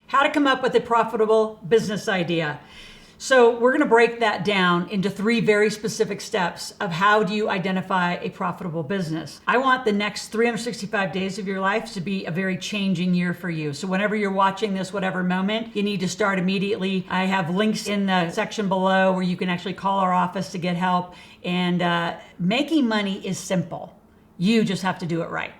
How to come up with a profitable business idea. So we're going to break that down into 3 very specific steps of how do you identify a profitable business. I want the next 365 days of your life to be a very changing year for you. So whenever you're watching this, whatever moment, you need to start immediately. I have links in the section below where you can actually call our office to get help. And making money is simple. You just have to do it right.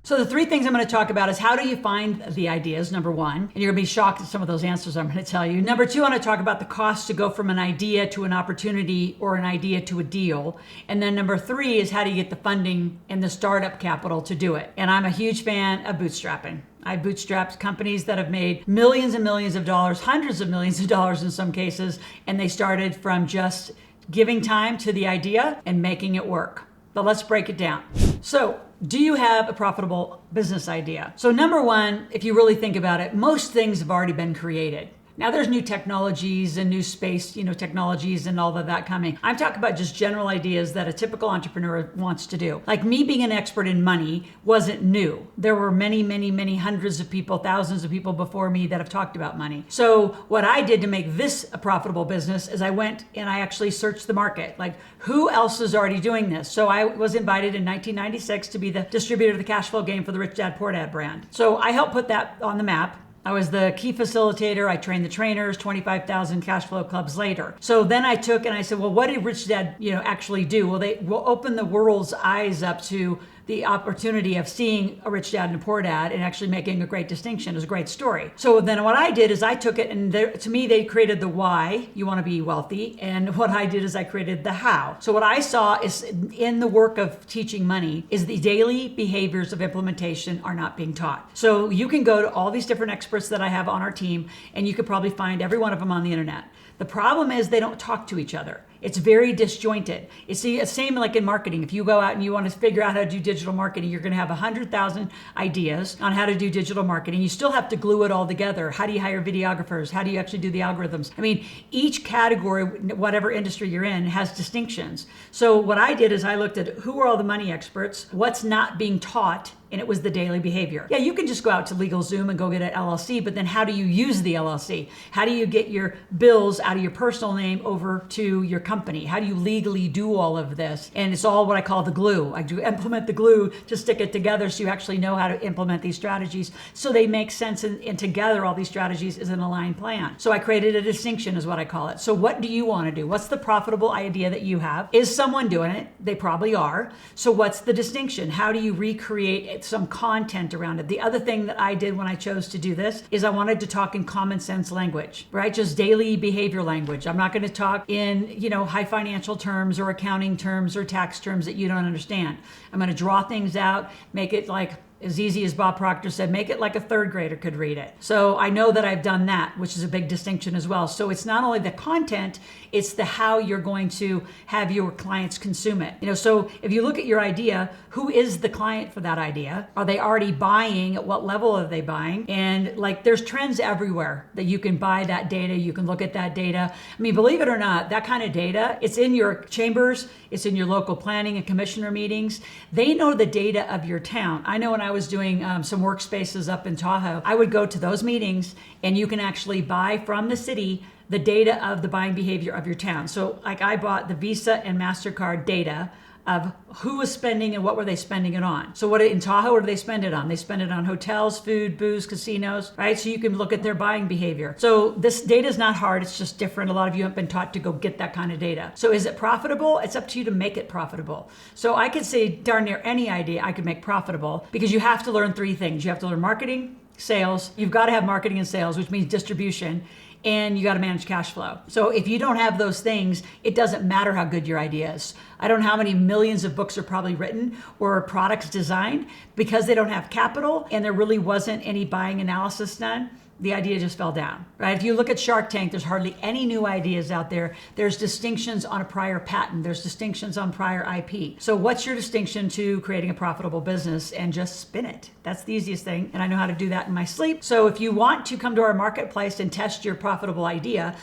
So the 3 things I'm going to talk about is how do you find the ideas, number 1. And you're going to be shocked at some of those answers I'm going to tell you. Number 2, I want to talk about the cost to go from an idea to an opportunity or an idea to a deal. And then number 3 is how do you get the funding and the startup capital to do it. And I'm a huge fan of bootstrapping. I bootstrapped companies that have made millions and millions of dollars, hundreds of millions of dollars in some cases, and they started from just giving time to the idea and making it work. But let's break it down. So, do you have a profitable business idea? So number 1, if you really think about it, most things have already been created. Now there's new technologies and new space, technologies and all of that coming. I'm talking about just general ideas that a typical entrepreneur wants to do. Like me being an expert in money wasn't new. There were many hundreds of people, thousands of people before me that have talked about money. So what I did to make this a profitable business is I went and I actually searched the market. Like who else is already doing this? So I was invited in 1996 to be the distributor of the cash flow game for the Rich Dad Poor Dad brand. So I helped put that on the map. I was the key facilitator. I trained the trainers, 25,000 cash flow clubs later. So then I took and I said, well, what did Rich Dad, actually do? Well, they will open the world's eyes up to the opportunity of seeing a rich dad and a poor dad and actually making a great distinction. It was a great story. So then what I did is I took it and to me, they created the why, you want to be wealthy. And what I did is I created the how. So what I saw is in the work of teaching money is the daily behaviors of implementation are not being taught. So you can go to all these different experts that I have on our team and you could probably find every one of them on the internet. The problem is they don't talk to each other. It's very disjointed. It's the same like in marketing. If you go out and you want to figure out how to do digital marketing, you're going to have 100,000 ideas on how to do digital marketing. You still have to glue it all together. How do you hire videographers? How do you actually do the algorithms? I mean, each category, whatever industry you're in, has distinctions. So what I did is I looked at who are all the money experts, what's not being taught, and it was the daily behavior. Yeah, you can just go out to LegalZoom and go get an LLC, but then how do you use the LLC? How do you get your bills out of your personal name over to your company? How do you legally do all of this? And it's all what I call the glue. I do implement the glue to stick it together so you actually know how to implement these strategies so they make sense and together all these strategies is an aligned plan. So I created a distinction is what I call it. So what do you want to do? What's the profitable idea that you have? Is someone doing it? They probably are. So what's the distinction? How do you recreate some content around it? The other thing that I did when I chose to do this is I wanted to talk in common sense language, right? Just daily behavior language. I'm not going to talk in, high financial terms or accounting terms or tax terms that you don't understand. I'm going to draw things out, make it like as easy as Bob Proctor said, make it like a 3rd grader could read it. So I know that I've done that, which is a big distinction as well. So it's not only the content, it's the how you're going to have your clients consume it. So if you look at your idea, who is the client for that idea? Are they already buying? At what level are they buying? And like there's trends everywhere that you can buy that data. You can look at that data. I mean, believe it or not, that kind of data, it's in your chambers, it's in your local planning and commissioner meetings. They know the data of your town. I know when I was doing some workspaces up in Tahoe, I would go to those meetings and you can actually buy from the city the data of the buying behavior of your town. So like I bought the Visa and MasterCard data of who was spending and what were they spending it on. So in Tahoe, what do they spend it on? They spend it on hotels, food, booze, casinos, right? So you can look at their buying behavior. So this data is not hard. It's just different. A lot of you have been taught to go get that kind of data. So is it profitable? It's up to you to make it profitable. So I could say darn near any idea I could make profitable because you have to learn 3 things. You have to learn marketing, sales. You've got to have marketing and sales, which means distribution. And you got to manage cash flow. So if you don't have those things, it doesn't matter how good your idea is. I don't know how many millions of books are probably written or products designed because they don't have capital and there really wasn't any buying analysis done. The idea just fell down, right? If you look at Shark Tank, there's hardly any new ideas out there. There's distinctions on a prior patent. There's distinctions on prior IP. So what's your distinction to creating a profitable business? And just spin it. That's the easiest thing. And I know how to do that in my sleep. So if you want to come to our marketplace and test your profitable idea,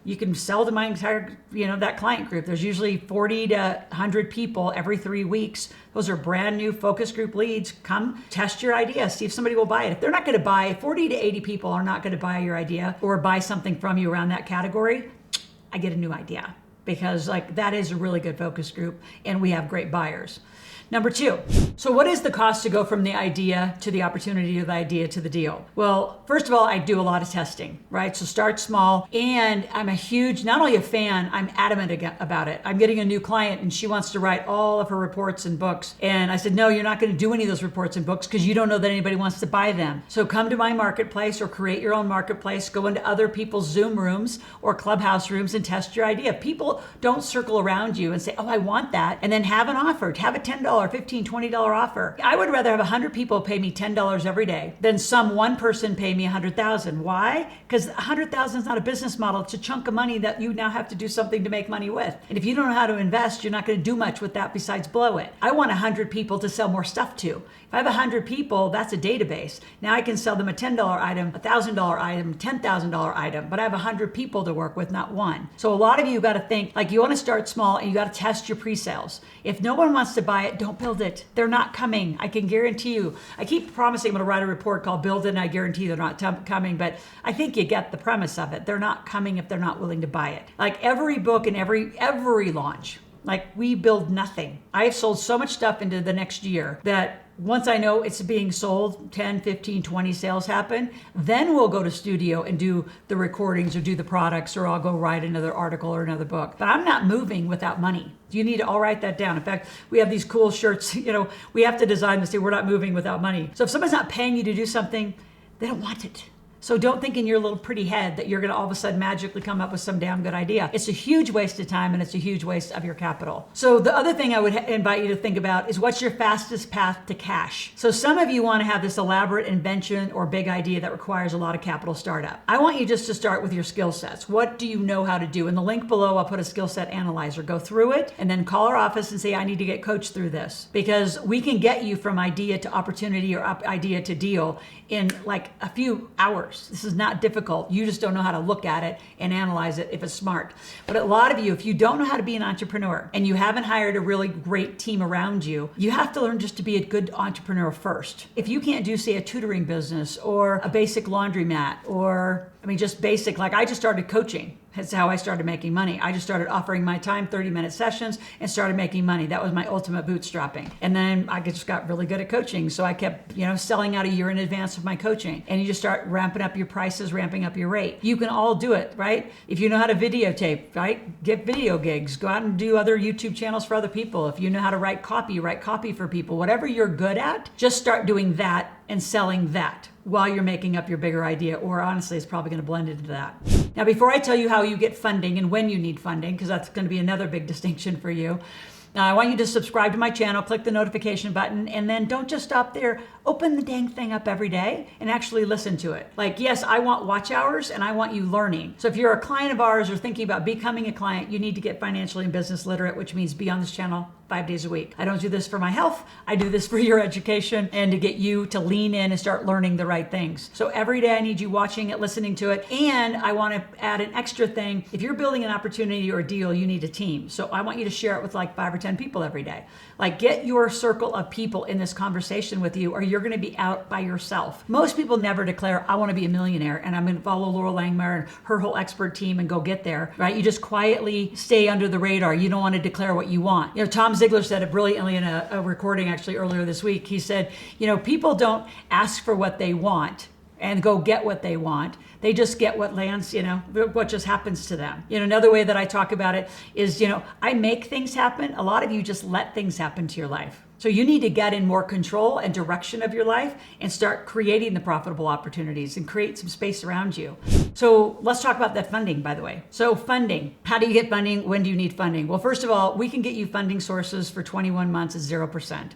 You can sell to my entire, that client group. There's usually 40 to 100 people every 3 weeks. Those are brand new focus group leads. Come test your idea, see if somebody will buy it. If they're not going to buy, 40 to 80 people are not going to buy your idea or buy something from you around that category, I get a new idea, because that is a really good focus group and we have great buyers. Number 2, so what is the cost to go from the idea to the opportunity, or the idea to the deal? Well, first of all, I do a lot of testing, right? So start small, and I'm a huge, not only a fan, I'm adamant about it. I'm getting a new client and she wants to write all of her reports and books. And I said, no, you're not going to do any of those reports and books because you don't know that anybody wants to buy them. So come to my marketplace or create your own marketplace, go into other people's Zoom rooms or Clubhouse rooms and test your idea. People don't circle around you and say, oh, I want that, and then have an offer, have a $10, $15, $20 offer. I would rather have 100 people pay me $10 every day than some one person pay me $100,000. Why? Because $100,000 is not a business model. It's a chunk of money that you now have to do something to make money with. And if you don't know how to invest, you're not going to do much with that besides blow it. I want 100 people to sell more stuff to. If I have 100 people, that's a database. Now I can sell them a $10 item, a $1,000 item, $10,000 item, but I have 100 people to work with, not one. So a lot of you got to think, you want to start small and you got to test your pre-sales. If no one wants to buy it, don't build it. They're not coming. I can guarantee you. I keep promising I'm going to write a report called Build It, and I guarantee they're not coming, but I think you get the premise of it. They're not coming if they're not willing to buy it. Every book and every launch, we build nothing. I have sold so much stuff into the next year that once I know it's being sold, 10, 15, 20 sales happen, then we'll go to studio and do the recordings or do the products, or I'll go write another article or another book. But I'm not moving without money. You need to all write that down. In fact, we have these cool shirts, we have to design to say we're not moving without money. So if someone's not paying you to do something, they don't want it. So don't think in your little pretty head that you're going to all of a sudden magically come up with some damn good idea. It's a huge waste of time and it's a huge waste of your capital. So the other thing I would invite you to think about is, what's your fastest path to cash? So some of you want to have this elaborate invention or big idea that requires a lot of capital startup. I want you just to start with your skill sets. What do you know how to do? In the link below, I'll put a skill set analyzer. Go through it and then call our office and say, I need to get coached through this, because we can get you from idea to opportunity or idea to deal in a few hours. This is not difficult. You just don't know how to look at it and analyze it if it's smart. But a lot of you, if you don't know how to be an entrepreneur and you haven't hired a really great team around you, you have to learn just to be a good entrepreneur first. If you can't do, say, a tutoring business or a basic laundromat, or just basic, I just started coaching. That's how I started making money. I just started offering my time, 30-minute sessions, and started making money. That was my ultimate bootstrapping. And then I just got really good at coaching. So I kept, selling out a year in advance of my coaching. And you just start ramping up your prices, ramping up your rate. You can all do it, right? If you know how to videotape, right? Get video gigs. Go out and do other YouTube channels for other people. If you know how to write copy for people. Whatever you're good at, just start doing that and selling that while you're making up your bigger idea, or honestly, it's probably going to blend into that. Now, before I tell you how you get funding and when you need funding, because that's going to be another big distinction for you, I want you to subscribe to my channel, click the notification button, and then don't just stop there. Open the dang thing up every day and actually listen to it. Yes, I want watch hours and I want you learning. So if you're a client of ours or thinking about becoming a client, you need to get financially and business literate, which means be on this channel 5 days a week. I don't do this for my health. I do this for your education and to get you to lean in and start learning the right things. So every day I need you watching it, listening to it. And I want to add an extra thing. If you're building an opportunity or a deal, you need a team. So I want you to share it with 5 or 10 people every day. Get your circle of people in this conversation with you, or you're going to be out by yourself. Most people never declare, I want to be a millionaire and I'm going to follow Loral Langemeier and her whole expert team and go get there, right? You just quietly stay under the radar. You don't want to declare what you want. Tom Ziegler said it brilliantly in a recording actually earlier this week. He said, people don't ask for what they want and go get what they want. They just get what lands, what just happens to them. Another way that I talk about it is, I make things happen. A lot of you just let things happen to your life. So you need to get in more control and direction of your life and start creating the profitable opportunities and create some space around you. So let's talk about that funding, by the way. So funding, how do you get funding? When do you need funding? Well, first of all, we can get you funding sources for 21 months at 0%.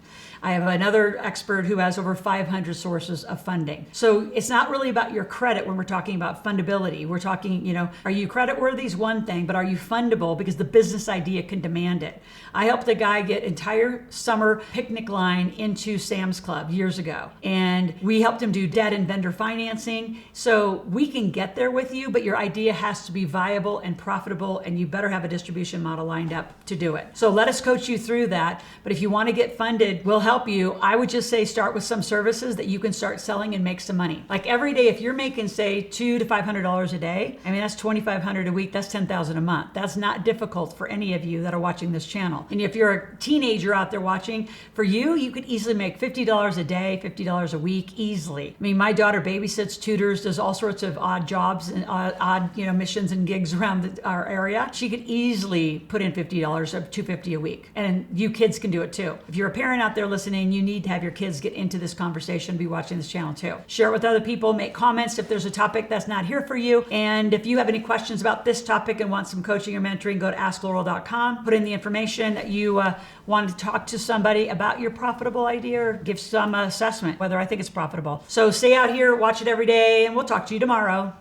I have another expert who has over 500 sources of funding. So it's not really about your credit when we're talking about fundability. We're talking, are you credit worthy is one thing, but are you fundable because the business idea can demand it? I helped a guy get entire summer picnic line into Sam's Club years ago. And we helped him do debt and vendor financing. So we can get there with you, but your idea has to be viable and profitable, and you better have a distribution model lined up to do it. So let us coach you through that. But if you want to get funded, we'll help you. I would just say start with some services that you can start selling and make some money. Like every day, if you're making say $200 to $500 a day, I mean, that's $2,500 a week, that's $10,000 a month. That's not difficult for any of you that are watching this channel. And if you're a teenager out there watching, for you, you could easily make $50 a day, $50 a week, easily. I mean, my daughter babysits, tutors, does all sorts of odd jobs and odd missions and gigs around our area. She could easily put in $50 or $250 a week. And you kids can do it too. If you're a parent out there listening, you need to have your kids get into this conversation, be watching this channel too. Share it with other people, make comments if there's a topic that's not here for you. And if you have any questions about this topic and want some coaching or mentoring, go to askloral.com, put in the information that you want to talk to somebody about your profitable idea or give some assessment whether I think it's profitable. So stay out here, watch it every day, and we'll talk to you tomorrow.